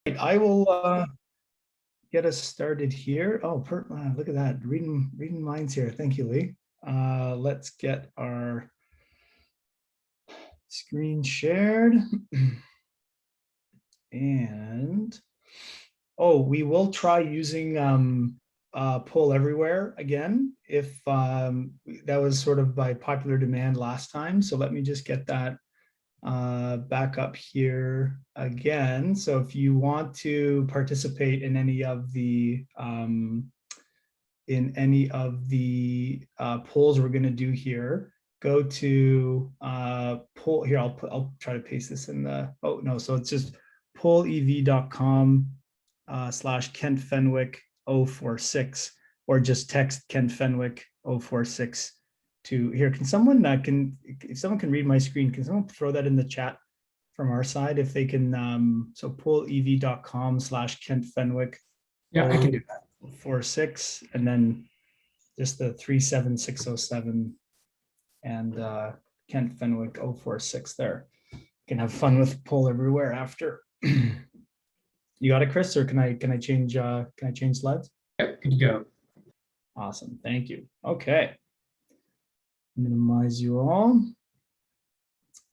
I will get us started here. Oh, look at that, reading minds here. Thank you, Lee. Let's get our screen shared. And we will try using Poll Everywhere again, if that was sort of by popular demand last time. So let me just get that back up here again. So if you want to participate in any of the polls we're going to do here, go to poll here. I'll try to paste this in the, oh no, so it's just pollev.com / Kent Fenwick 046, or just text Kent Fenwick 046 to here. Can someone if someone can read my screen, can someone throw that in the chat from our side if they can? So pollev.com / Kent Fenwick. Yeah, I can do that. 46, and then just the 37607 and Kent Fenwick 046 there. You can have fun with Poll Everywhere after. You got it, Chris, or can I change slides? Yep, good to go. Awesome, thank you. Okay. Minimize you all.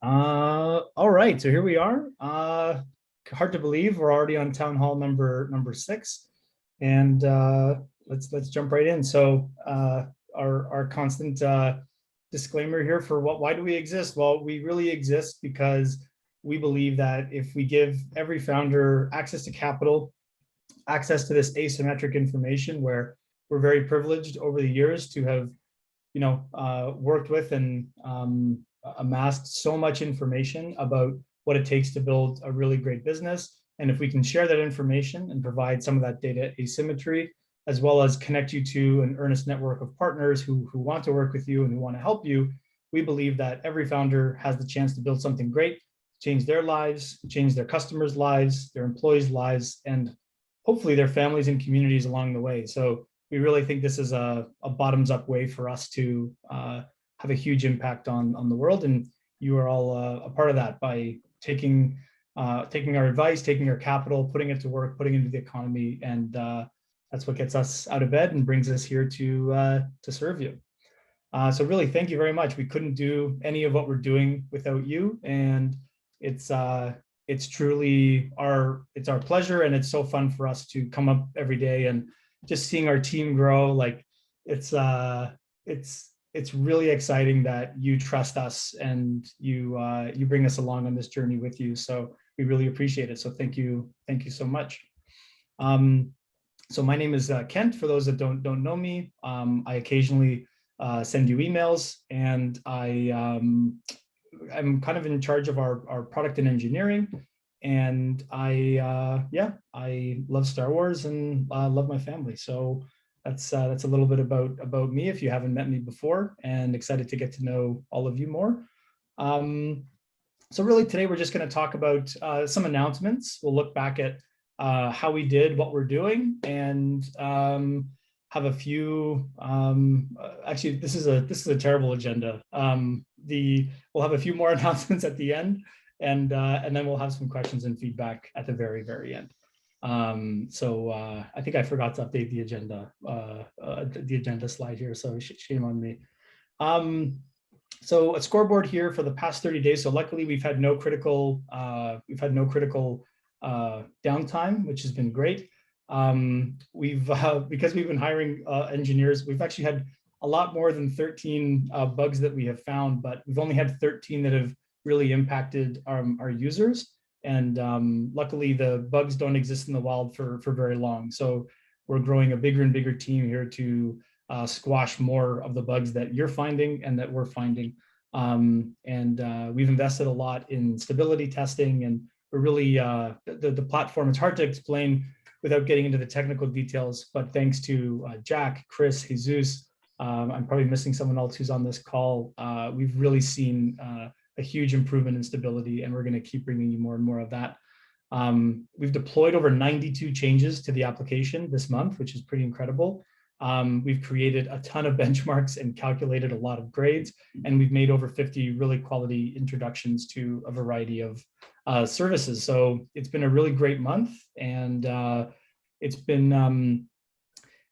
All right, so here we are. Hard to believe we're already on town hall number 6, and let's jump right in. So our constant disclaimer here for why do we exist? Well, we really exist because we believe that if we give every founder access to capital, access to this asymmetric information, where we're very privileged over the years to have worked with and amassed so much information about what it takes to build a really great business. And if we can share that information and provide some of that data asymmetry, as well as connect you to an earnest network of partners who want to work with you and who want to help you, we believe that every founder has the chance to build something great, change their lives, change their customers' lives, their employees' lives, and hopefully their families and communities along the way. So we really think this is a bottoms-up way for us to have a huge impact on the world, and you are all a part of that by taking our advice, taking our capital, putting it to work, putting it into the economy, and that's what gets us out of bed and brings us here to serve you. So really, thank you very much. We couldn't do any of what we're doing without you, and it's truly our pleasure, and it's so fun for us to come up every day and just seeing our team grow. Like it's really exciting that you trust us and you bring us along on this journey with you. So we really appreciate it. So thank you so much. So my name is Kent. For those that don't know me, I occasionally send you emails, and I'm kind of in charge of our product and engineering. And I love Star Wars and love my family. So that's a little bit about me if you haven't met me before, and excited to get to know all of you more. So really today we're just going to talk about some announcements. We'll look back at how we did, what we're doing, and have a few. Actually, this is a terrible agenda. We'll have a few more announcements at the end. And then we'll have some questions and feedback at the very end. So I think I forgot to update the agenda slide here, so shame on me. So a scoreboard here for the past 30 days. So luckily we've had no critical downtime, which has been great. Because we've been hiring engineers, we've actually had a lot more than 13 bugs that we have found, but we've only had 13 that have really impacted our users. And luckily the bugs don't exist in the wild for very long. So we're growing a bigger and bigger team here to squash more of the bugs that you're finding and that we're finding. We've invested a lot in stability testing, and we're really, the platform, it's hard to explain without getting into the technical details, but thanks to Jack, Chris, Jesus, I'm probably missing someone else who's on this call, we've really seen a huge improvement in stability, and we're going to keep bringing you more and more of that. We've deployed over 92 changes to the application this month, which is pretty incredible. We've created a ton of benchmarks and calculated a lot of grades, and we've made over 50 really quality introductions to a variety of services. So it's been a really great month, and it's been,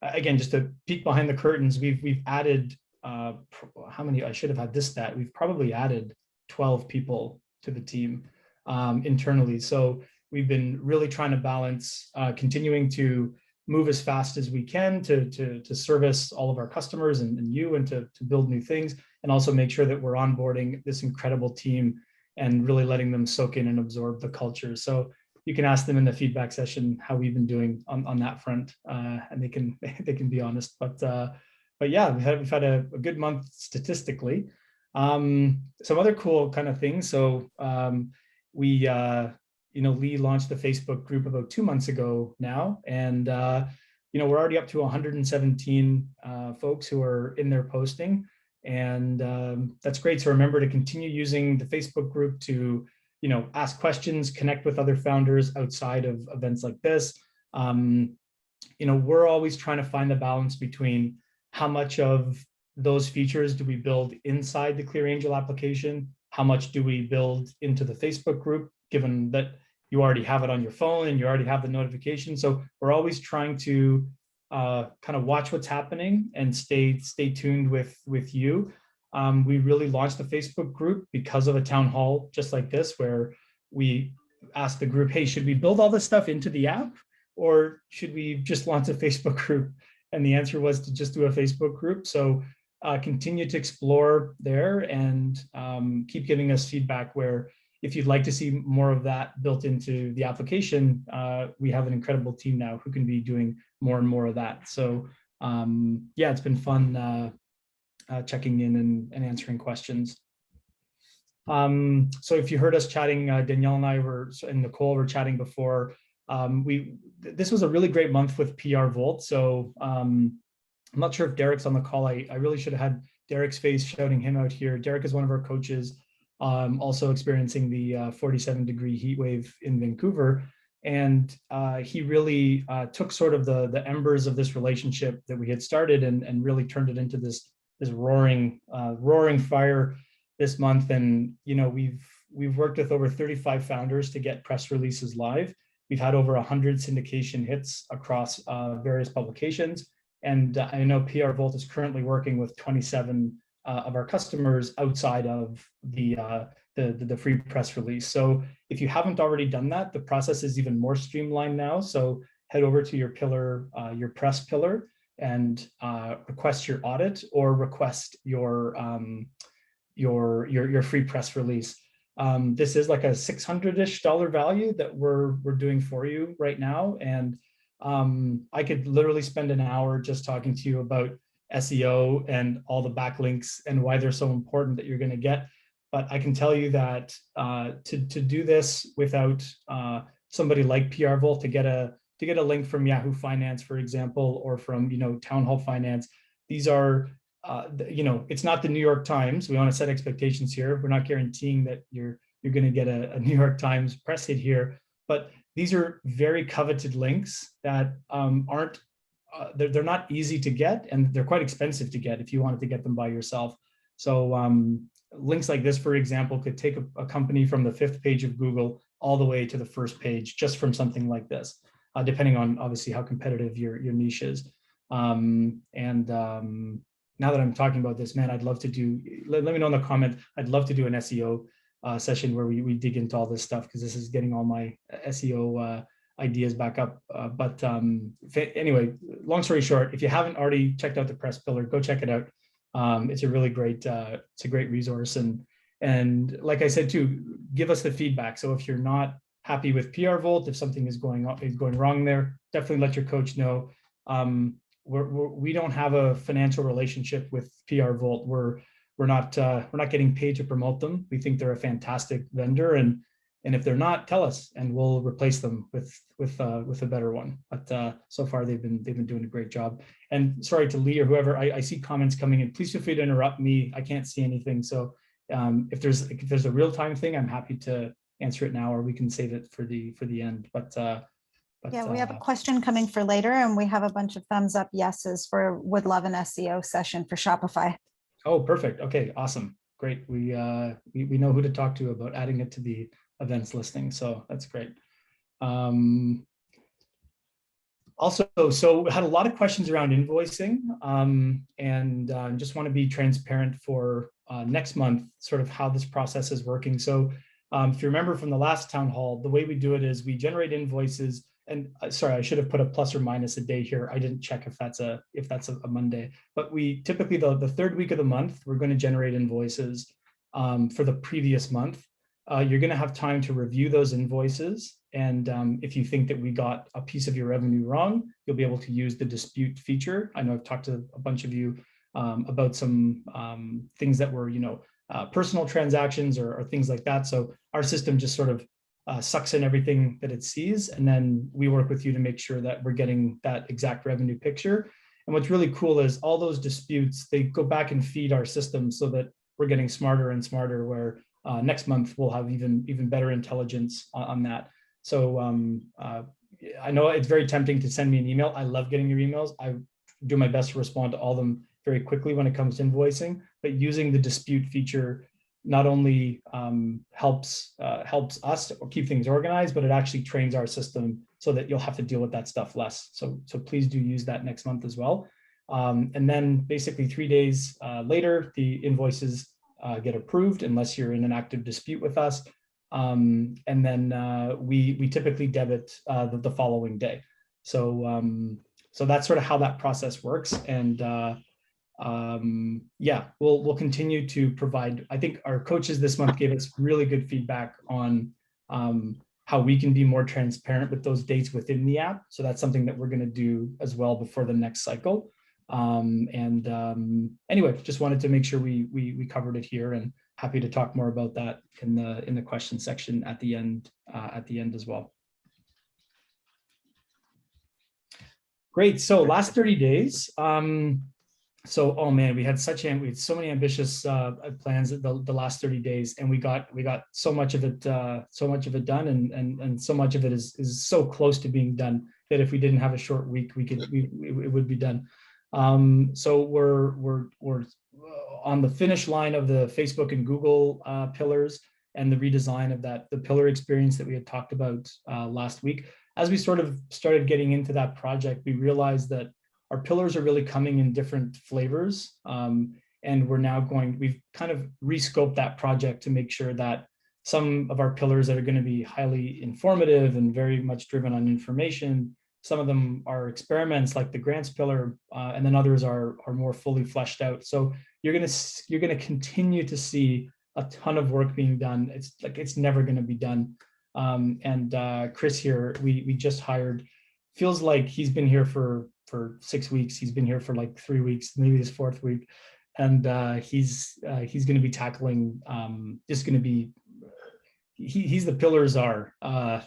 again, just to peek behind the curtains, we've added, how many, I should have had this stat, we've probably added 12 people to the team internally. So we've been really trying to balance continuing to move as fast as we can to service all of our customers and you, and to build new things, and also make sure that we're onboarding this incredible team and really letting them soak in and absorb the culture. So you can ask them in the feedback session how we've been doing on that front, and they can be honest. But yeah, we've had a good month statistically. Some other cool kind of things. So we Lee launched the Facebook group about 2 months ago now, and we're already up to 117 folks who are in there posting, and that's great. So remember to continue using the Facebook group to ask questions, connect with other founders outside of events like this. We're always trying to find the balance between how much of those features do we build inside the ClearAngel application, how much do we build into the Facebook group, given that you already have it on your phone and you already have the notification. So we're always trying to kind of watch what's happening and stay tuned with you. We really launched the Facebook group because of a town hall just like this, where we asked the group, hey, should we build all this stuff into the app, or should we just launch a Facebook group? And the answer was to just do a Facebook group. So continue to explore there, and keep giving us feedback where, if you'd like to see more of that built into the application, we have an incredible team now who can be doing more and more of that. So yeah, it's been fun checking in and answering questions. So if you heard us chatting, Danielle and I and Nicole were chatting before. This was a really great month with PR Volt. So I'm not sure if Derek's on the call. I really should have had Derek's face shouting him out here. Derek is one of our coaches, also experiencing the 47-degree heat wave in Vancouver. And he really took sort of the embers of this relationship that we had started and really turned it into this roaring fire this month. And we've worked with over 35 founders to get press releases live. We've had over 100 syndication hits across various publications. And I know PR Volt is currently working with 27 of our customers outside of the free press release. So if you haven't already done that, the process is even more streamlined now. So head over to your pillar, your press pillar, and request your audit, or request your free press release. This is like a $600-ish value that we're doing for you right now. And I could literally spend an hour just talking to you about SEO and all the backlinks and why they're so important that you're going to get. But I can tell you that to do this without somebody like PR Volt, to get a link from Yahoo Finance, for example, or from Town Hall Finance, these are it's not the New York Times. We want to set expectations here. We're not guaranteeing that you're going to get a New York Times press hit here, but these are very coveted links that aren't. They're not easy to get, and they're quite expensive to get if you wanted to get them by yourself. So links like this, for example, could take a company from the 5th page of Google all the way to the 1st page just from something like this, depending on obviously how competitive your niche is. Now that I'm talking about this, man, I'd love to do, let me know in the comment, I'd love to do an SEO session where we dig into all this stuff, because this is getting all my SEO ideas back up. But anyway, long story short, if you haven't already checked out the press pillar, go check it out. It's a really great, it's a great resource. And like I said too, give us the feedback. So if you're not happy with PR Volt, if something is going wrong there, definitely let your coach know. We don't have a financial relationship with PR Volt. We're not getting paid to promote them. We think they're a fantastic vendor, and if they're not, tell us and we'll replace them with a better one. But so far they've been doing a great job. And sorry to Lee or whoever, I see comments coming in. Please feel free to interrupt me. I can't see anything. So if there's a real time thing, I'm happy to answer it now, or we can save it for the end. But But, Yeah, we have a question coming for later, and we have a bunch of thumbs up yeses for would love an SEO session for Shopify. oh, perfect. Okay, awesome. Great. We know who to talk to about adding it to the events listing. So that's great. Also, so we had a lot of questions around invoicing, and just want to be transparent for next month, sort of how this process is working. So if you remember from the last town hall, the way we do it is we generate invoices. And sorry, I should have put a plus or minus a day here. I didn't check if that's a Monday, but we typically the third week of the month, we're going to generate invoices for the previous month. You're going to have time to review those invoices. And if you think that we got a piece of your revenue wrong, you'll be able to use the dispute feature. I know I've talked to a bunch of you about some things that were, personal transactions or things like that. So our system just sort of sucks in everything that it sees. And then we work with you to make sure that we're getting that exact revenue picture. And what's really cool is all those disputes, they go back and feed our system so that we're getting smarter and smarter, where next month we'll have even better intelligence on that. So I know it's very tempting to send me an email. I love getting your emails. I do my best to respond to all of them very quickly when it comes to invoicing, but using the dispute feature not only helps us or keep things organized, but it actually trains our system so that you'll have to deal with that stuff less. So please do use that next month as well. And then basically 3 days later, the invoices get approved unless you're in an active dispute with us. And then we typically debit the following day. So that's sort of how that process works. And yeah, we'll continue to provide. I think our coaches this month gave us really good feedback on how we can be more transparent with those dates within the app. So that's something that we're going to do as well before the next cycle. Anyway, just wanted to make sure we covered it here, and happy to talk more about that in the question section at the end as well. Great. So last 30 days. So, oh man, we had so many ambitious plans the last 30 days, and we got so much of it done, and so much of it is so close to being done that if we didn't have a short week, it would be done. So we're on the finish line of the Facebook and Google pillars and the redesign of the pillar experience that we had talked about last week. As we sort of started getting into that project, we realized that our pillars are really coming in different flavors. And we've kind of rescoped that project to make sure that some of our pillars that are going to be highly informative and very much driven on information, some of them are experiments like the grants pillar, and then others are more fully fleshed out. So you're going to continue to see a ton of work being done. It's never going to be done. And Chris here, we just hired, feels like he's been here for 6 weeks. He's been here for like 3 weeks, maybe his 4th week. And he's going to be tackling, he's the pillar czar.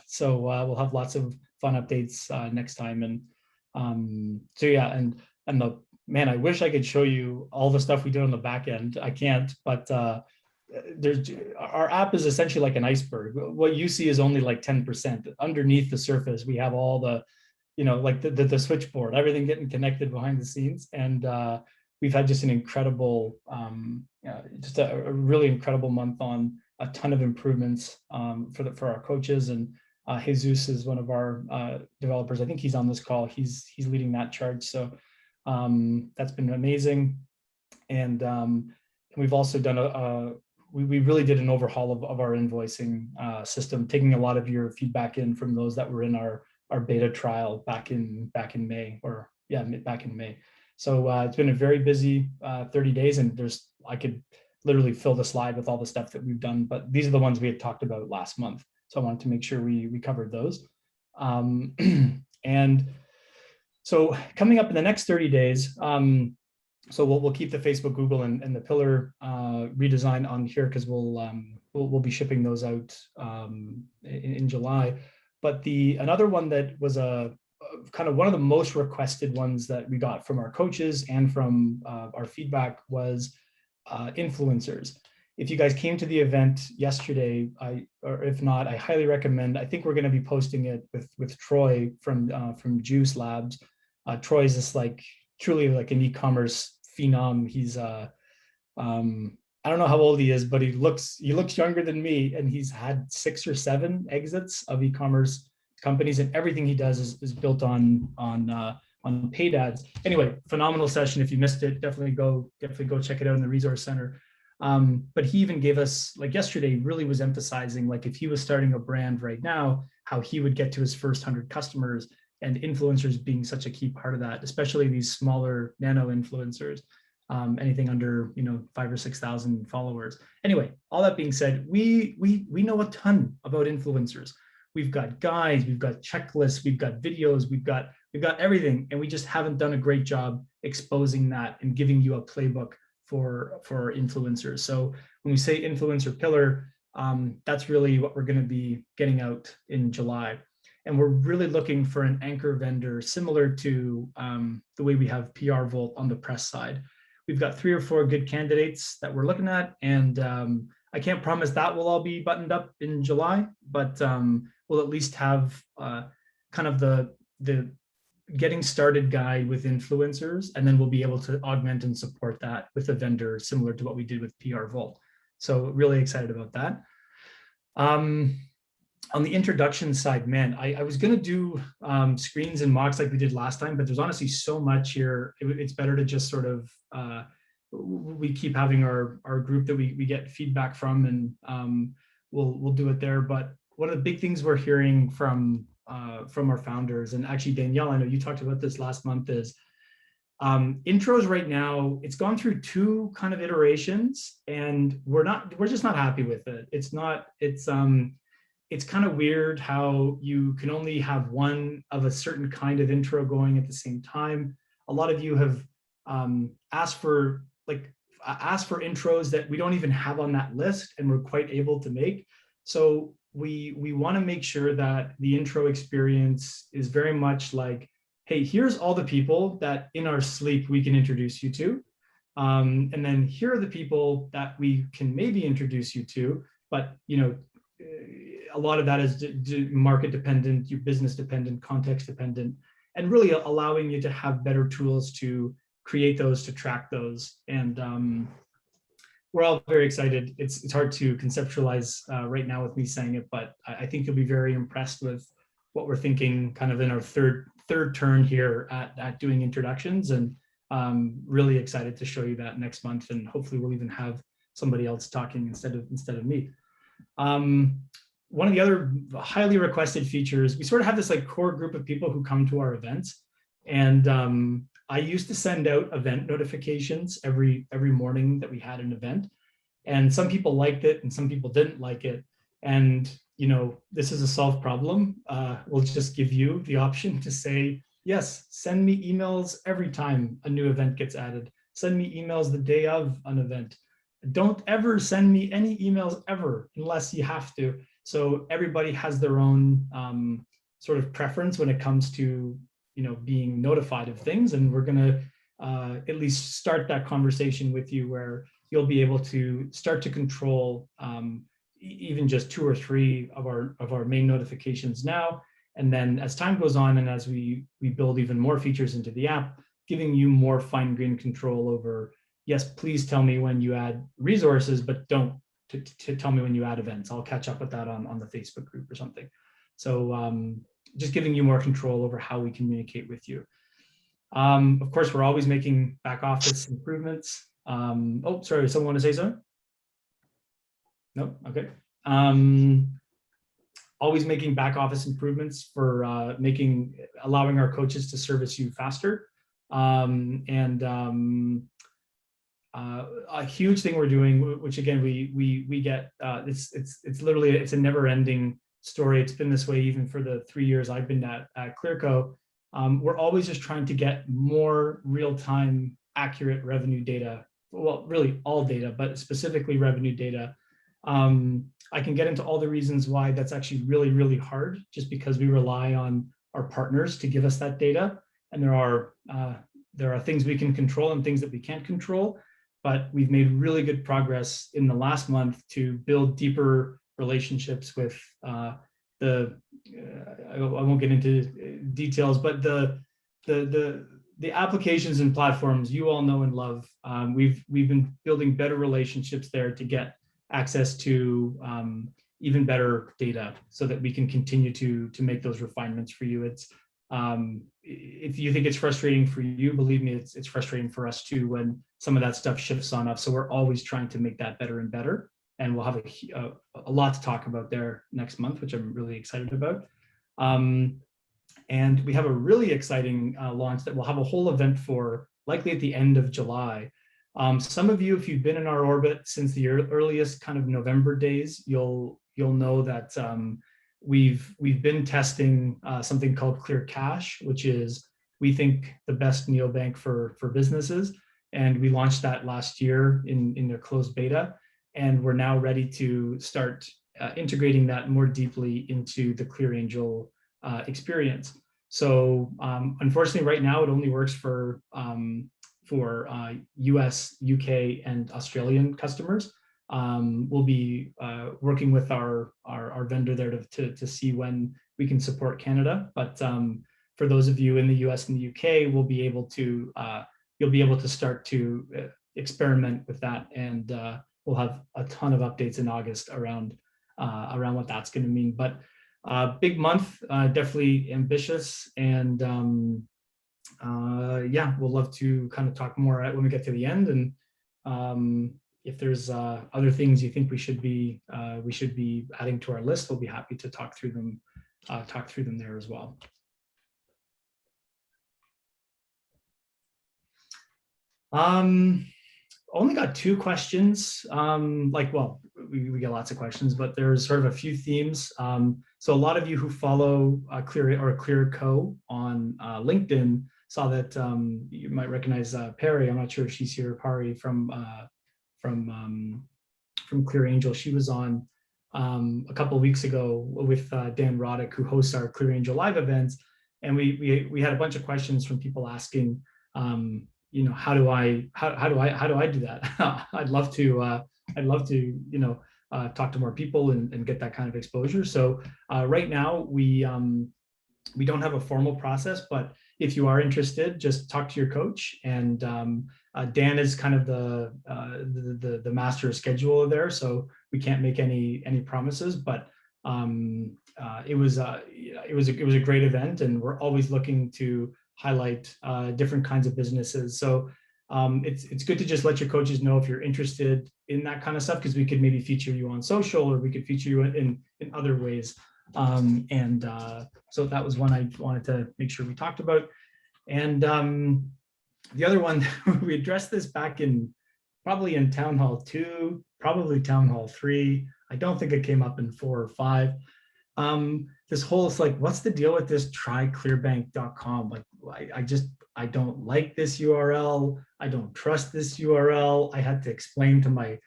So we'll have lots of fun updates next time. And so yeah, and man, I wish I could show you all the stuff we did on the back end. I can't, but our app is essentially like an iceberg. What you see is only like 10%. Underneath the surface, we have all the, like the switchboard, everything getting connected behind the scenes. And we've had just an incredible, just a really incredible month on a ton of improvements for our coaches. And Jesus is one of our developers. I think he's on this call. He's leading that charge. So that's been amazing. And we've also done we really did an overhaul of our invoicing system, taking a lot of your feedback in from those that were in our beta trial back in May, back in May. So it's been a very busy 30 days, and I could literally fill the slide with all the stuff that we've done, but these are the ones we had talked about last month. So I wanted to make sure we covered those. And so coming up in the next 30 days, so we'll keep the Facebook, Google, and the pillar redesign on here, because we'll be shipping those out in July. But another one that was kind of one of the most requested ones that we got from our coaches and from our feedback was influencers. if you guys came to the event yesterday, or if not, I highly recommend. I think we're going to be posting it with Troy from Juice Labs. Troy is this like truly like an e-commerce phenom. He's I don't know how old he is, but he looks younger than me, and he's had 6 or 7 exits of e-commerce companies, and everything he does is built on paid ads. Anyway, phenomenal session. If you missed it, definitely go check it out in the resource center. But he even gave us, like yesterday, really was emphasizing like if he was starting a brand right now, how he would get to his first 100 customers, and influencers being such a key part of that, especially these smaller nano influencers. Anything under 5,000 or 6,000 followers. Anyway, all that being said, we know a ton about influencers. We've got guides, we've got checklists, we've got videos, we've got everything, and we just haven't done a great job exposing that and giving you a playbook for influencers. So when we say influencer pillar, that's really what we're going to be getting out in July. And we're really looking for an anchor vendor similar to the way we have PR Vault on the press side. We've got 3 or 4 good candidates that we're looking at, and I can't promise that will all be buttoned up in July, but we'll at least have kind of the getting started guide with influencers, and then we'll be able to augment and support that with a vendor similar to what we did with PR Vault. So really excited about that. On the introduction side, man, I was going to do screens and mocks like we did last time, but there's honestly so much here. It's better to just sort of, we keep having our group that we get feedback from, and we'll do it there. But one of the big things we're hearing from our founders, and actually Danielle, I know you talked about this last month, is intros right now, it's gone through 2 kind of iterations, and we're just not happy with it. It's kind of weird how you can only have one of a certain kind of intro going at the same time. A lot of you have asked for intros that we don't even have on that list, and we're quite able to make. So we want to make sure that the intro experience is very much like, hey, here's all the people that in our sleep we can introduce you to. And then here are the people that we can maybe introduce you to, but a lot of that is market dependent, your business dependent, context dependent, and really allowing you to have better tools to create those, to track those. And we're all very excited. It's hard to conceptualize right now with me saying it, but I think you'll be very impressed with what we're thinking kind of in our third turn here at doing introductions, and really excited to show you that next month. And hopefully we'll even have somebody else talking instead of me. One of the other highly requested features, we sort of have this like core group of people who come to our events, and I used to send out event notifications every morning that we had an event, and some people liked it and some people didn't like it. And this is a solved problem. We'll just give you the option to say, yes, send me emails every time a new event gets added. Send me emails the day of an event. Don't ever send me any emails ever unless you have to. So everybody has their own sort of preference when it comes to being notified of things, and we're going to at least start that conversation with you where you'll be able to start to control even just 2 or 3 of our main notifications now. And then as time goes on, and as we build even more features into the app, giving you more fine-grained control over, yes, please tell me when you add resources, but don't to tell me when you add events. I'll catch up with that on the Facebook group or something. So just giving you more control over how we communicate with you. Of course, we're always making back office improvements. Oh, sorry, someone want to say something? No, okay. Always making back office improvements for allowing our coaches to service you faster. A huge thing we're doing, which again we get, it's literally a never-ending story. It's been this way even for the 3 years I've been at Clearco. We're always just trying to get more real-time accurate revenue data. Well, really all data, but specifically revenue data. I can get into all the reasons why that's actually really, really hard, just because we rely on our partners to give us that data. And there are things we can control and things that we can't control. but we've made really good progress in the last month to build deeper relationships with I won't get into details, but the applications and platforms you all know and love. We've been building better relationships there to get access to even better data so that we can continue to make those refinements for you. It's if you think it's frustrating for you, believe me, it's frustrating for us too when some of that stuff shifts on us. So we're always trying to make that better and better. And we'll have a lot to talk about there next month, which I'm really excited about. And we have a really exciting launch that we'll have a whole event for, likely at the end of July. Some of you, if you've been in our orbit since the earliest kind of November days, you'll know that we've been testing something called Clear Cash, which is, we think, the best neobank for businesses. And we launched that last year in their closed beta. And we're now ready to start integrating that more deeply into the ClearAngel experience. So unfortunately, right now, it only works for US, UK, and Australian customers. We'll be working with our vendor there to see when we can support Canada. But for those of you in the US and the UK, we'll be able to, you'll be able to start to experiment with that. And we'll have a ton of updates in August around what that's going to mean. But big month, definitely ambitious. And yeah, we'll love to kind of talk more when we get to the end. And if there's other things you think we should be adding to our list, we'll be happy to talk through them there as well. Only got 2 questions. Well, we get lots of questions, but there's sort of a few themes. So a lot of you who follow Clearco on LinkedIn saw that you might recognize Perry. I'm not sure if she's here, Pari from ClearAngel. She was on a couple of weeks ago with Dan Roddick, who hosts our ClearAngel live events, and we had a bunch of questions from people asking, you know, how do I do that? I'd love to talk to more people and get that kind of exposure. So right now we don't have a formal process, but if you are interested, just talk to your coach. And Dan is kind of the master scheduler there, so we can't make any promises. But it was a great event, and we're always looking to highlight different kinds of businesses. So it's good to just let your coaches know if you're interested in that kind of stuff, because we could maybe feature you on social, or we could feature you in other ways. So that was one I wanted to make sure we talked about. And the other one, we addressed this back probably in Town Hall 2, probably Town Hall 3. I don't think it came up in 4 or 5. This whole, it's like, what's the deal with this tryclearbank.com? Like, I don't like this URL. I don't trust this URL. I had to explain to my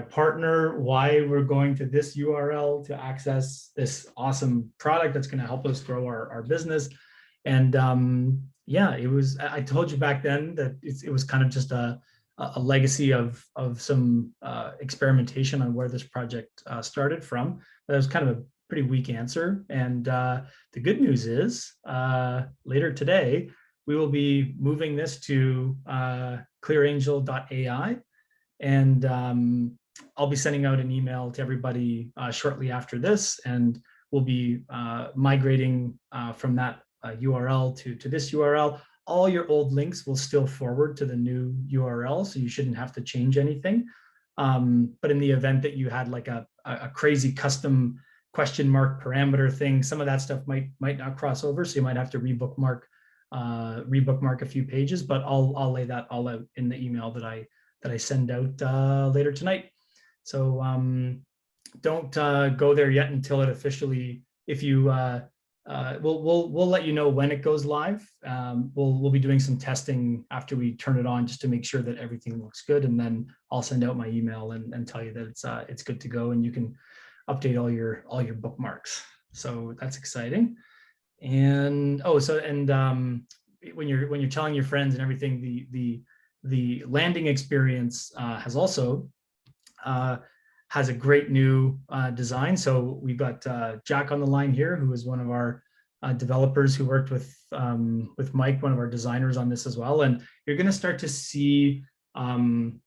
partner why we're going to this URL to access this awesome product that's going to help us grow our business. And yeah, I told you back then that it was kind of just a legacy of some experimentation on where this project started from. But it was kind of a pretty weak answer. And the good news is later today, we will be moving this to ClearAngel.ai. And I'll be sending out an email to everybody shortly after this, and we'll be migrating from that URL to this URL. All your old links will still forward to the new URL, so you shouldn't have to change anything. But in the event that you had like a crazy custom question mark parameter thing, some of that stuff might not cross over, so you might have to rebookmark a few pages. But I'll lay that all out in the email that I send out later tonight. So don't go there yet until it officially. If you we'll let you know when it goes live. We'll be doing some testing after we turn it on, just to make sure that everything looks good, and then I'll send out my email and tell you that it's good to go, and you can update all your bookmarks. So that's exciting. And when you're telling your friends and everything, the landing experience has also has a great new design. So we've got Jack on the line here, who is one of our developers who worked with Mike, one of our designers, on this as well. And you're going to start to see the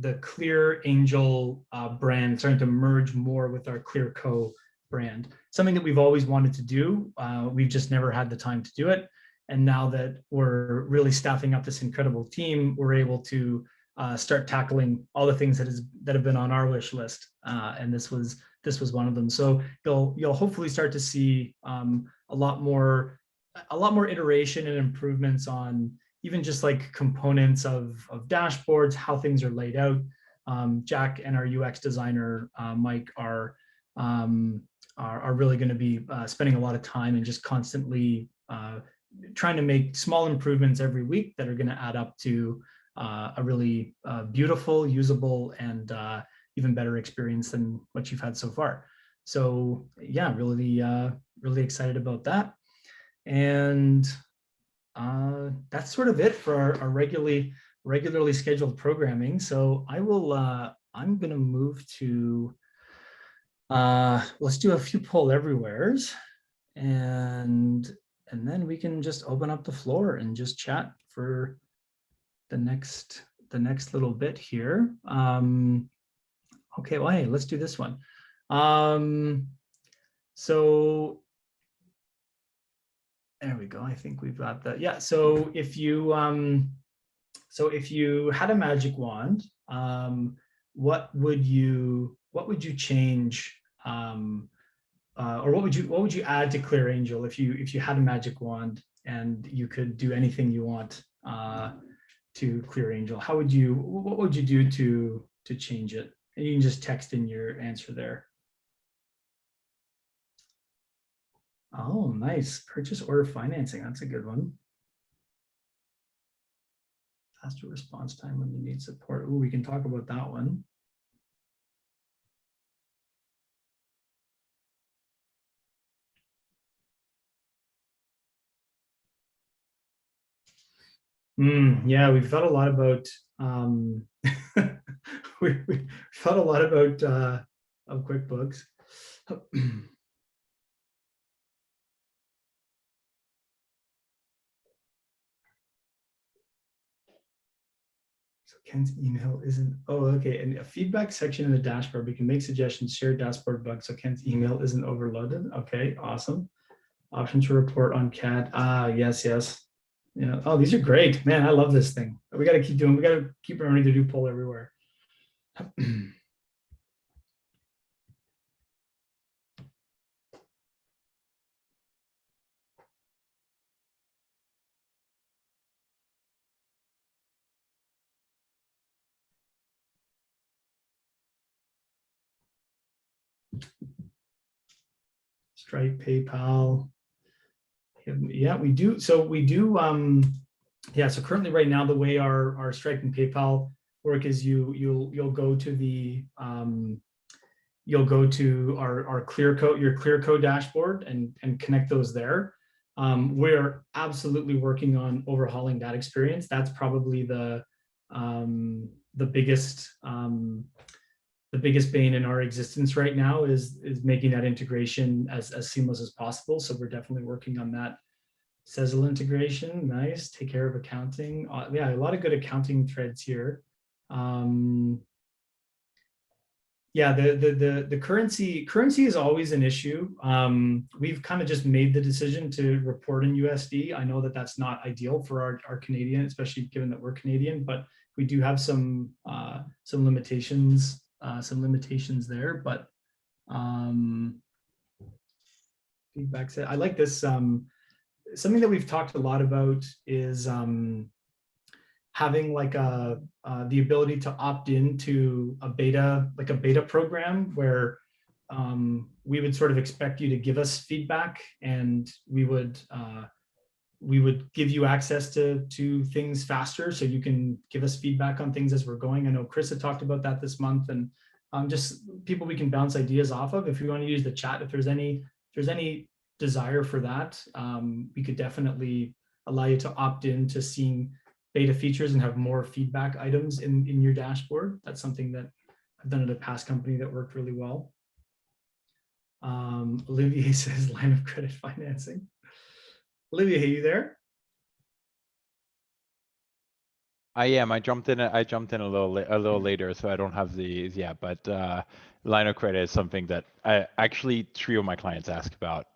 ClearAngel brand starting to merge more with our Clearco brand. Something that we've always wanted to do. We've just never had the time to do it. And now that we're really staffing up this incredible team, we're able to start tackling all the things that have been on our wish list, and this was one of them. So you'll hopefully start to see a lot more iteration and improvements on even just like components of dashboards, how things are laid out. Jack and our UX designer Mike are really going to be spending a lot of time and just constantly trying to make small improvements every week that are going to add up to a really beautiful, usable, and even better experience than what you've had so far. So yeah, really excited about that. And that's sort of it for our regularly scheduled programming. So I'm going to move to, let's do a few poll everywheres, and then we can just open up the floor and just chat for the next little bit here. Okay, well, hey, let's do this one. So there we go. I think we've got that. Yeah. So if you had a magic wand, what would you change, or what would you add to ClearAngel if you had a magic wand and you could do anything you want to ClearAngel? What would you do to change it? And you can just text in your answer there. Oh, nice. Purchase order financing. That's a good one. Faster response time when you need support. Ooh, we can talk about that one. Yeah, we've thought a lot about we thought a lot about of QuickBooks. So Ken's email isn't, oh, okay. And a feedback section in the dashboard, we can make suggestions, share dashboard bugs so Ken's email isn't overloaded. Okay, awesome. Option to report on CAD. Yes. Yeah. Oh, these are great, man. I love this thing. We got to keep doing. We got to keep remembering to do poll everywhere. Stripe, PayPal. Yeah, we do. So we do. Yeah. So currently, right now, the way our Stripe and PayPal work is you'll go to the you'll go to our Clearco, your Clearco dashboard, and connect those there. We're absolutely working on overhauling that experience. That's probably the biggest bane in our existence right now is making that integration as seamless as possible. So we're definitely working on that. Sezzle integration, nice. Take care of accounting. Yeah, a lot of good accounting threads here. Yeah, the currency is always an issue. We've kind of just made the decision to report in USD. I know that that's not ideal for our Canadian, especially given that we're Canadian, but we do have some limitations there. But feedback said, I like this. Something that we've talked a lot about is having like the ability to opt into a beta program where we would sort of expect you to give us feedback, and we would give you access to things faster, so you can give us feedback on things as we're going. I know Chris had talked about that this month, and just people we can bounce ideas off of. If we want to use the chat, if there's any desire for that, we could definitely allow you to opt in to seeing beta features and have more feedback items in your dashboard. That's something that I've done at a past company that worked really well. Olivier says line of credit financing. Olivier, are you there? I am. I jumped in a little later, so I don't have these. Yeah, but line of credit is something that I actually 3 of my clients asked about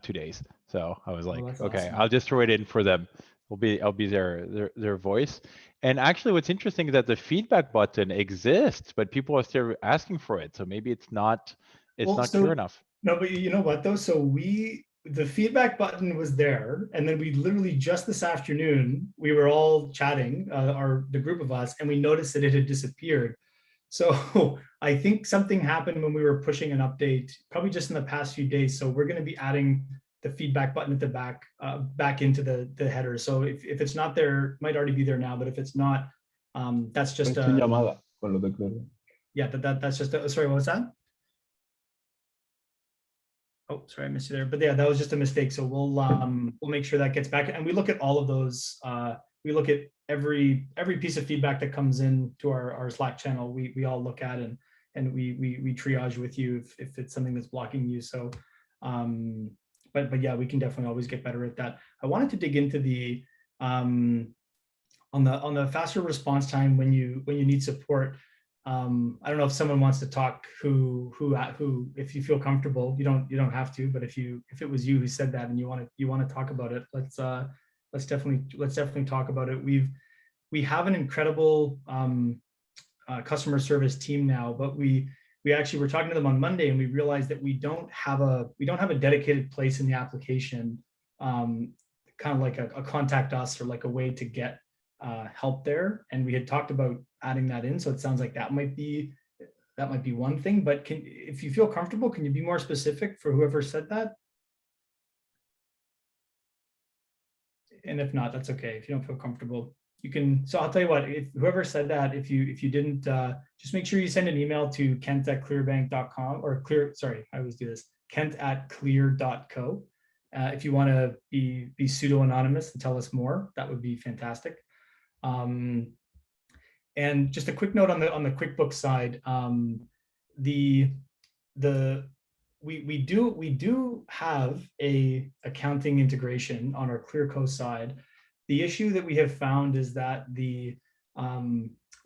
2 days. So I was like, that's okay, awesome. I'll just throw it in for them. I'll be their voice. And actually, what's interesting is that the feedback button exists, but people are still asking for it. So maybe it's not clear enough. No, but you know what though? So the feedback button was there, and then we literally just this afternoon we were all chatting, the group of us, and we noticed that it had disappeared. So I think something happened when we were pushing an update, probably just in the past few days. So we're going to be adding the feedback button at the back into the header. So if it's not there, it might already be there now. But if it's not, that's just that's just sorry, what was that? Oh, sorry, I missed you there. But yeah, that was just a mistake. So we'll make sure that gets back. And we look at all of those. We look at every piece of feedback that comes in to our Slack channel. We all look at and we triage with you if it's something that's blocking you. So, but yeah, we can definitely always get better at that. I wanted to dig into the on the faster response time when you need support. I don't know if someone wants to talk who if you feel comfortable, you don't have to, but if it was you who said that and you want to talk about it, let's definitely talk about it. We have an incredible customer service team now, but we actually were talking to them on Monday and we realized that we don't have a dedicated place in the application, kind of like a contact us or like a way to get help there. And we had talked about adding that in. So it sounds like that might be one thing, but if you feel comfortable, can you be more specific for whoever said that? And if not, that's okay. If you don't feel comfortable, you can. So I'll tell you what, if whoever said that, if you didn't, just make sure you send an email to kent@clearbank.com or I always do this, kent@clear.co. If you want to be pseudo-anonymous and tell us more, that would be fantastic. And just a quick note on the QuickBooks side, we do have a accounting integration on our Clearco side. The issue that we have found is that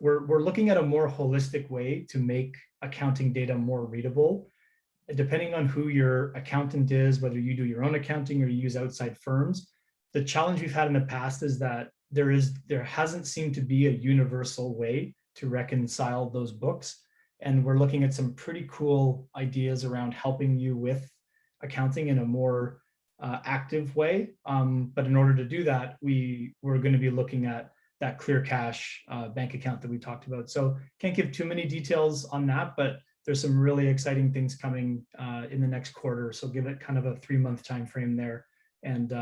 we're looking at a more holistic way to make accounting data more readable. Depending on who your accountant is, whether you do your own accounting or you use outside firms, the challenge we've had in the past is that there hasn't seemed to be a universal way to reconcile those books. And we're looking at some pretty cool ideas around helping you with accounting in a more active way. But in order to do that, we're going to be looking at that ClearCash bank account that we talked about. So can't give too many details on that, but there's some really exciting things coming in the next quarter. So give it kind of a 3-month time frame there. And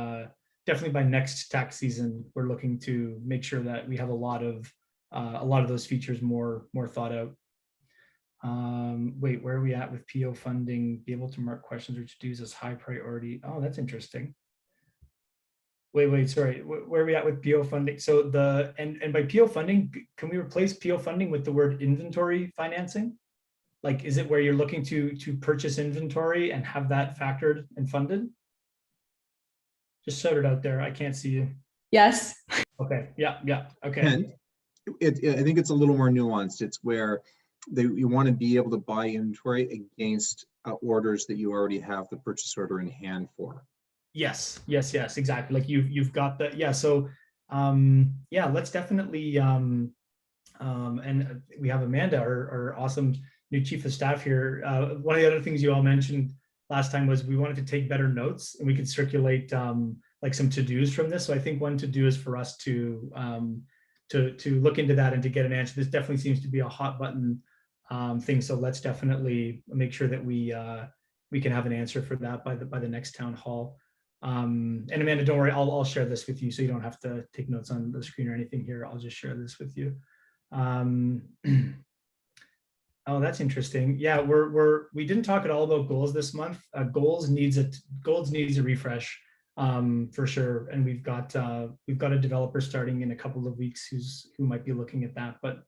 definitely by next tax season, we're looking to make sure that we have a lot of those features more thought out. Wait, where are we at with PO funding? Be able to mark questions or to-dos as high priority. Oh, that's interesting. Wait, sorry. Where are we at with PO funding? So and by PO funding, can we replace PO funding with the word inventory financing? Like, is it where you're looking to purchase inventory and have that factored and funded? Just shout it out there. I can't see you. Yes. Okay. Yeah. Okay. And I think it's a little more nuanced. It's where you want to be able to buy inventory against orders that you already have the purchase order in hand for. Yes, exactly. Like you've got that. Yeah. So yeah, let's definitely and we have Amanda, our awesome new chief of staff here. One of the other things you all mentioned last time was we wanted to take better notes and we could circulate like some to-dos from this. So I think one to-do is for us to look into that and to get an answer. This definitely seems to be a hot button thing. So let's definitely make sure that we can have an answer for that by the next town hall. And Amanda, don't worry, I'll share this with you so you don't have to take notes on the screen or anything here. I'll just share this with you. Oh, that's interesting. Yeah, we didn't talk at all about goals this month. Goals needs a refresh. for sure. And we've got a developer starting in a couple of weeks who might be looking at that, but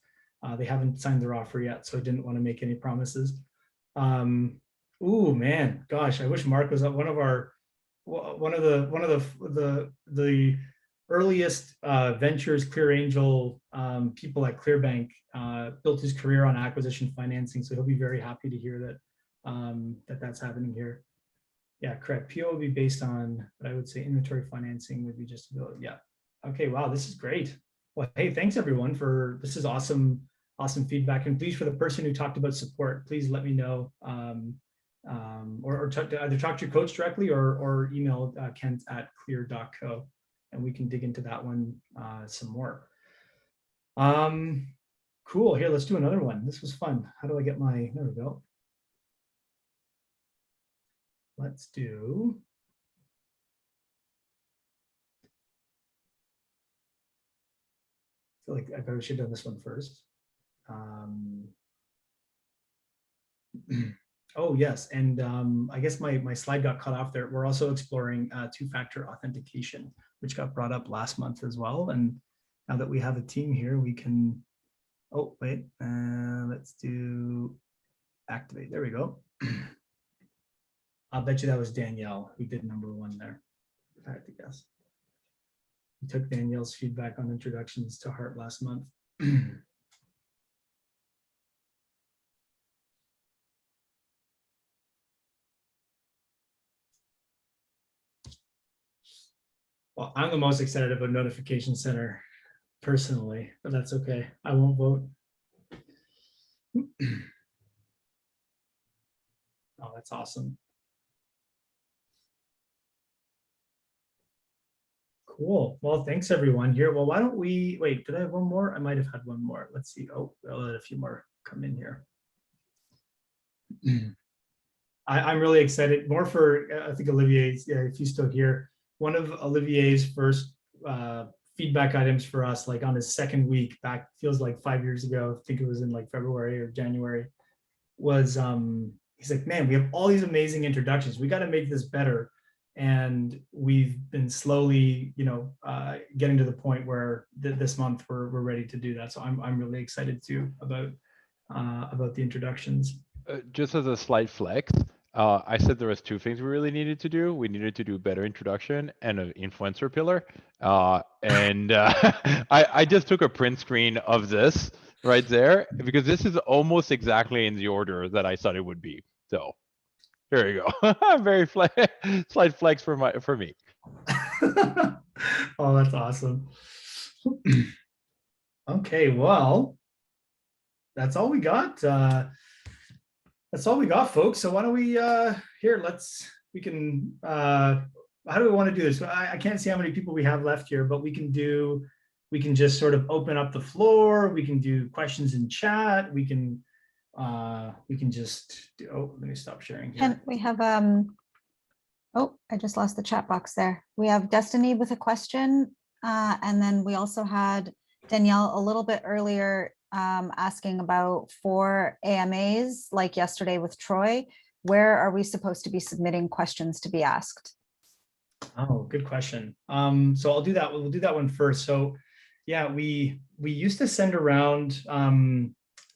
they haven't signed their offer yet, so I didn't want to make any promises. Ooh, man, gosh, I wish Mark was at one of the earliest ventures ClearAngel people at ClearBank, built his career on acquisition financing, so he'll be very happy to hear that that's happening here. Yeah, correct. PO will be based on, but I would say inventory financing would be just ability. Yeah. Okay. Wow, this is great. Well, hey, thanks everyone this is awesome feedback. And please, for the person who talked about support, please let me know, or either talk to your coach directly or email kent@clear.co, and we can dig into that one some more. Cool. Here, let's do another one. This was fun. How do I get there we go. Let's do. I feel like I probably should have done this one first. Oh, yes. And I guess my slide got cut off there. We're also exploring two-factor authentication, which got brought up last month as well. And now that we have a team here, we can, oh, wait, let's do activate. There we go. I'll bet you that was Danielle who did #1 there, if I had to guess. We took Danielle's feedback on introductions to heart last month. Well, I'm the most excited about Notification Center personally, but that's okay. I won't vote. Oh, that's awesome. Cool. Well, thanks everyone here. Well, why don't we wait? Did I have one more? I might have had one more. Let's see. Oh, I'll let a few more come in here. I'm really excited. More for I think Olivier's. Yeah, if he's still here. One of Olivier's first feedback items for us, like on his second week back, feels like 5 years ago. I think it was in like February or January. Was he's like, man, we have all these amazing introductions. We got to make this better. And we've been slowly, getting to the point where this month we're ready to do that. So I'm really excited too about the introductions. Just as a slight flex, I said there was two things we really needed to do. We needed to do better introduction and an influencer pillar. I just took a print screen of this right there because this is almost exactly in the order that I thought it would be. So. There you go. Very slight flex for me. Oh, that's awesome. Okay, well, that's all we got. That's all we got, folks. So why don't we how do we want to do this? I can't see how many people we have left here, but we can just sort of open up the floor. We can do questions in chat. We can just do, oh, let me stop sharing here. And we have oh, I just lost the chat box there. We have Destiny with a question, and then we also had Danielle a little bit earlier asking about 4 AMAs like yesterday with Troy. Where are we supposed to be submitting questions to be asked? Oh, good question. So I'll do that. We'll do that one first. So yeah, we used to send around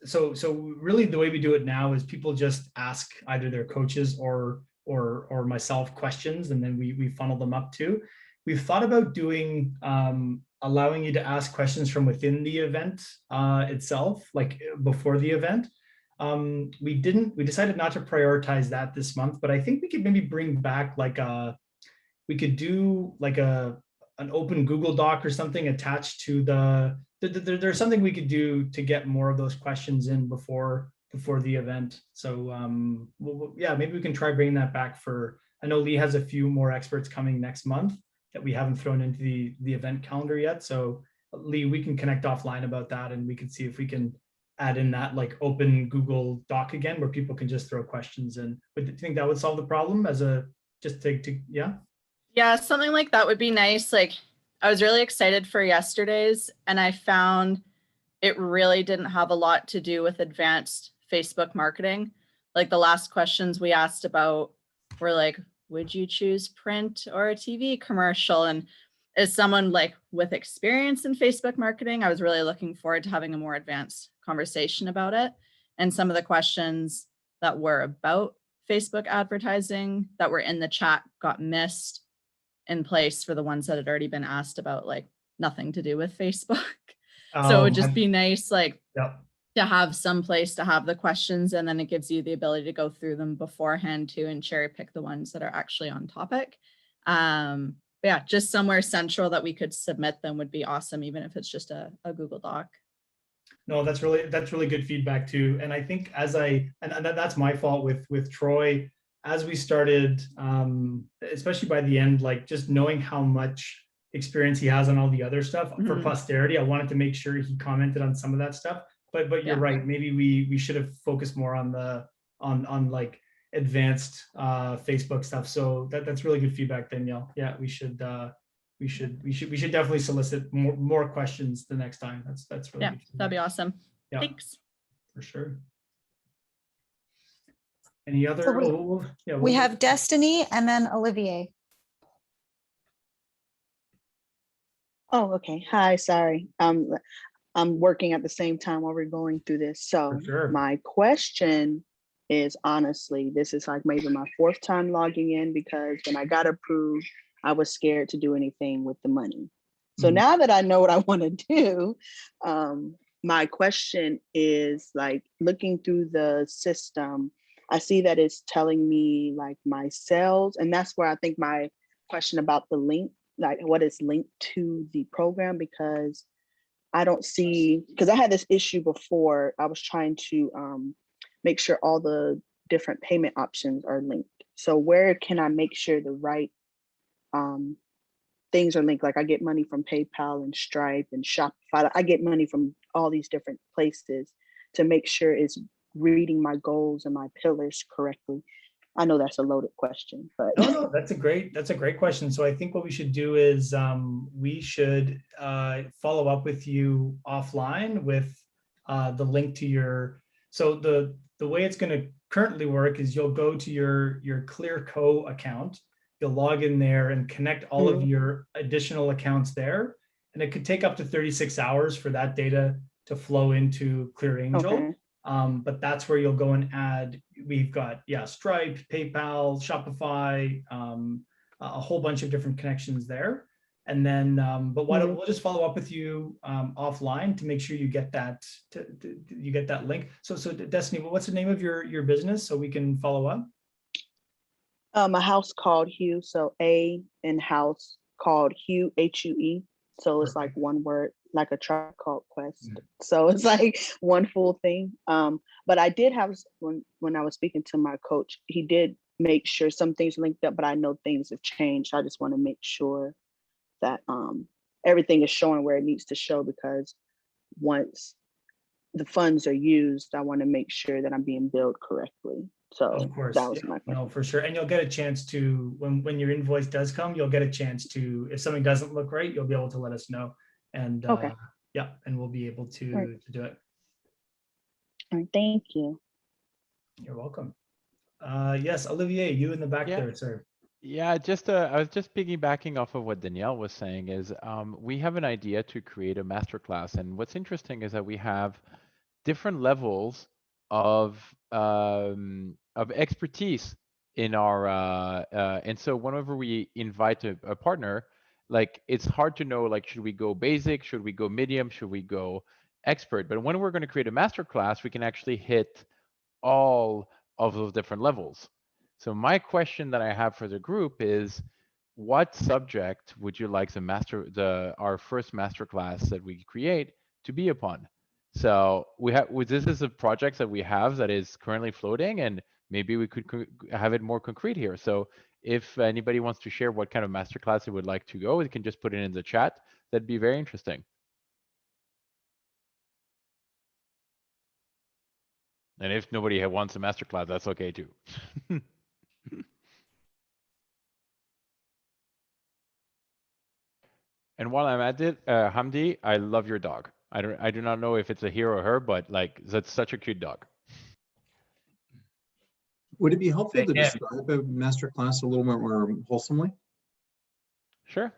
so really the way we do it now is people just ask either their coaches or myself questions, and then we funnel them up too. We've thought about doing allowing you to ask questions from within the event itself, like before the event. We decided not to prioritize that this month, but I think we could maybe bring back we could do like an open Google Doc or something attached to there's something we could do to get more of those questions in before the event. So yeah, maybe we can try bringing that back I know Lee has a few more experts coming next month that we haven't thrown into the event calendar yet. So Lee, we can connect offline about that, and we can see if we can add in that like open Google Doc again, where people can just throw questions in. But do you think that would solve the problem yeah? Yeah, something like that would be nice. Like, I was really excited for yesterday's, and I found it really didn't have a lot to do with advanced Facebook marketing. Like the last questions we asked about were like, would you choose print or a TV commercial? And as someone like with experience in Facebook marketing, I was really looking forward to having a more advanced conversation about it. And some of the questions that were about Facebook advertising that were in the chat got missed in place for the ones that had already been asked about, like nothing to do with Facebook. So it would just be nice, like, Yep. to have some place to have the questions, and then it gives you the ability to go through them beforehand too and cherry pick the ones that are actually on topic. But yeah, just somewhere central that we could submit them would be awesome, even if it's just a Google Doc. No, that's really good feedback too. And I think as and that's my fault with Troy, as we started, especially by the end, like just knowing how much experience he has on all the other stuff for posterity, I wanted to make sure he commented on some of that stuff. But you're right. Maybe we should have focused more on on like advanced Facebook stuff. So that's really good feedback, Danielle. Yeah, we should definitely solicit more questions the next time. That's really good feedback. That'd be awesome. Yeah, thanks. For sure. Any other? So we have Destiny and then Olivier. Oh, okay. Hi, sorry. I'm working at the same time while we're going through this. So my question is, honestly, this is like maybe my 4th time logging in, because when I got approved, I was scared to do anything with the money. So now that I know what I want to do, my question is, like, looking through the system, I see that it's telling me like my sales, and that's where I think my question about the link, like what is linked to the program, because I don't see, because I had this issue before. I was trying to make sure all the different payment options are linked. So where can I make sure the right things are linked? Like I get money from PayPal and Stripe and Shopify. I get money from all these different places to make sure it's reading my goals and my pillars correctly. I know that's a loaded question, but no, that's a great question. So I think what we should do is we should follow up with you offline with the link to your. So the way it's going to currently work is you'll go to your Clearco account, you'll log in there and connect all of your additional accounts there, and it could take up to 36 hours for that data to flow into ClearAngel. Okay. But that's where you'll go and add. We've got Stripe, PayPal, Shopify, a whole bunch of different connections there. And then, but why don't we'll just follow up with you offline to make sure you get that you get that link. So Destiny, what's the name of your business so we can follow up? A house called Hue, so A in house called Hue, HUE. So it's like one word, like a Tribe Called Quest. So it's like one full thing. But I did have, when I was speaking to my coach, he did make sure some things linked up, but I know things have changed. I just want to make sure that everything is showing where it needs to show, because once the funds are used, I want to make sure that I'm being billed correctly. So of course, that was my question. No, for sure. And you'll get a chance to, when your invoice does come, you'll get a chance to, if something doesn't look right, you'll be able to let us know. And and we'll be able to do it. All right, thank you. You're welcome. Yes, Olivier, you in the back there, sir. Yeah, I was just piggybacking off of what Danielle was saying is we have an idea to create a masterclass. And what's interesting is that we have different levels of expertise in our and so whenever we invite a partner, like it's hard to know, like, should we go basic, should we go medium, should we go expert? But when we're going to create a masterclass, we can actually hit all of those different levels. So my question that I have for the group is, what subject would you like our first masterclass that we create to be upon? So this is a project that we have that is currently floating, and maybe we could have it more concrete here. So if anybody wants to share what kind of masterclass they would like to go, you can just put it in the chat. That'd be very interesting. And if nobody wants a masterclass, that's okay too. And while I'm at it, Hamdi, I love your dog. I do not know if it's a he or her, but like, that's such a cute dog. Would it be helpful to Yeah. describe a masterclass a little more wholesomely? Sure.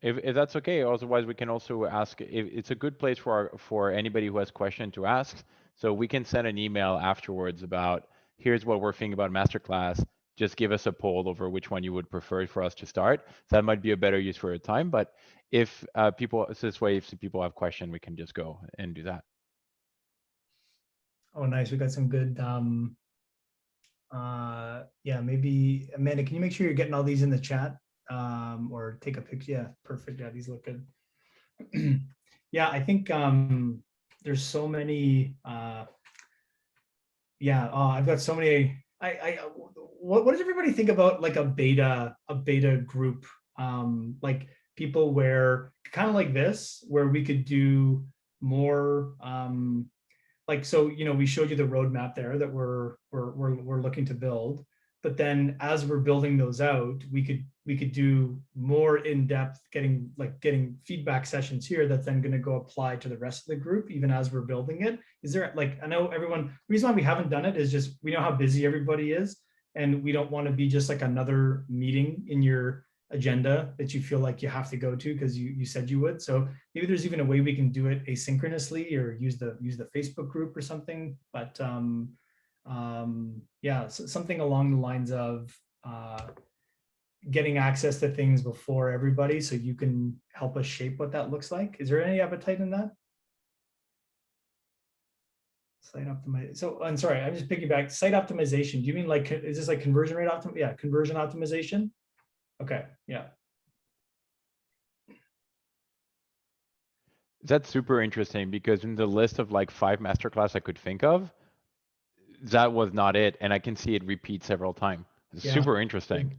If that's okay. Otherwise, we can also ask. It's a good place for anybody who has question to ask. So we can send an email afterwards about here's what we're thinking about masterclass. Just give us a poll over which one you would prefer for us to start. So that might be a better use for your time. But if this way, if people have question, we can just go and do that. Oh, nice. We got some good. Yeah, maybe Amanda, can you make sure you're getting all these in the chat, or take a picture? Yeah, perfect. Yeah, these look good. Yeah, I think there's so many. Yeah, I've got so many. What does everybody think about like a beta group? Like people where kind of like this, where we could do more. Like, so, you know, we showed you the roadmap there that we're looking to build, but then as we're building those out, we could do more in-depth getting feedback sessions here that's then going to go apply to the rest of the group, even as we're building it. Is there, like, I know everyone, the reason why we haven't done it is just, we know how busy everybody is, and we don't want to be just like another meeting in your agenda that you feel like you have to go to because you said you would. So maybe there's even a way we can do it asynchronously or use the Facebook group or something. But yeah, so something along the lines of getting access to things before everybody, so you can help us shape what that looks like. Is there any appetite in that? Site optimization. So I'm sorry, I'm just picking back. Site optimization. Do you mean like, is this like conversion rate optimization? Yeah, conversion optimization. Okay, yeah. That's super interesting because in the list of like 5 masterclass I could think of, that was not it. And I can see it repeat several times. It's super interesting.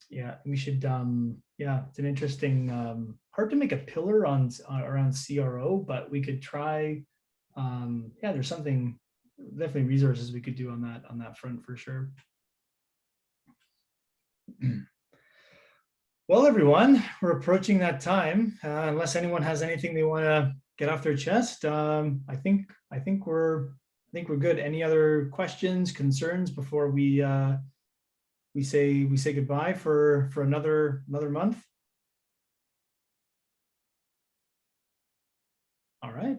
Yeah, we should, yeah, it's an interesting, hard to make a pillar on around CRO, but we could try, yeah, there's something, definitely resources we could do on that front for sure. Well, everyone, we're approaching that time. Unless anyone has anything they want to get off their chest, I think we're good. Any other questions, concerns before we say goodbye for another month? All right.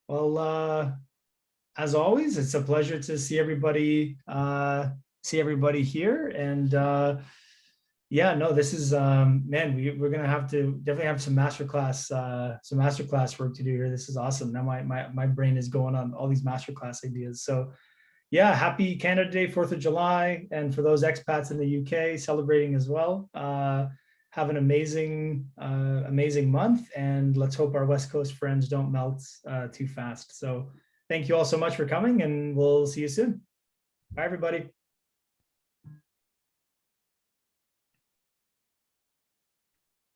Well, as always, it's a pleasure to see everybody here, and yeah, no, this is man, we're gonna have to definitely have some masterclass work to do here. This is awesome. Now my brain is going on all these masterclass ideas. So yeah, happy Canada Day, 4th of July, and for those expats in the UK celebrating as well. Have an amazing month, and let's hope our West Coast friends don't melt too fast. So thank you all so much for coming, and we'll see you soon. Bye, everybody.